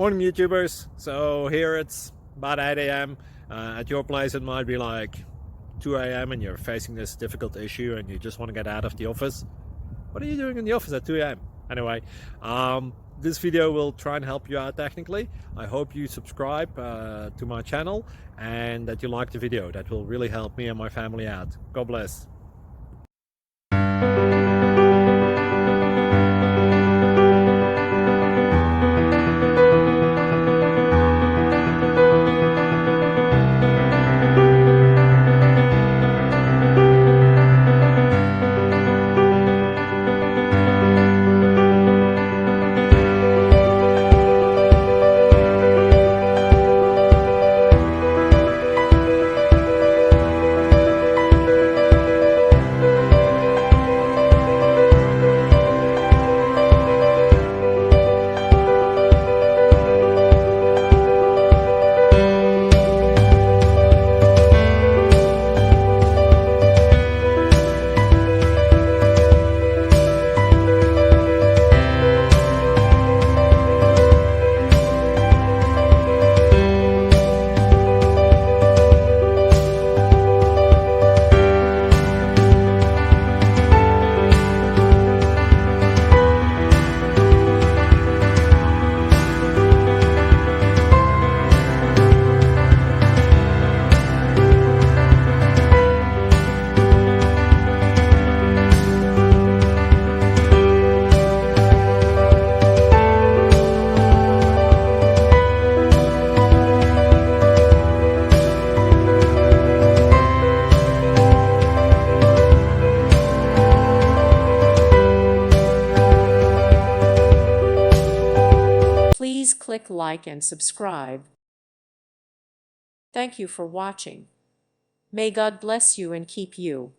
Morning YouTubers. So here it's about 8 a.m. At your place it might be like 2 a.m. and you're facing this difficult issue and you just want to get out of the office. What are you doing in the office at 2 a.m.? Anyway, this video will try and help you out technically. I hope you subscribe to my channel and that you like the video. That will really help me and my family out. God bless. Please click like and subscribe. Thank you for watching. May God bless you and keep you.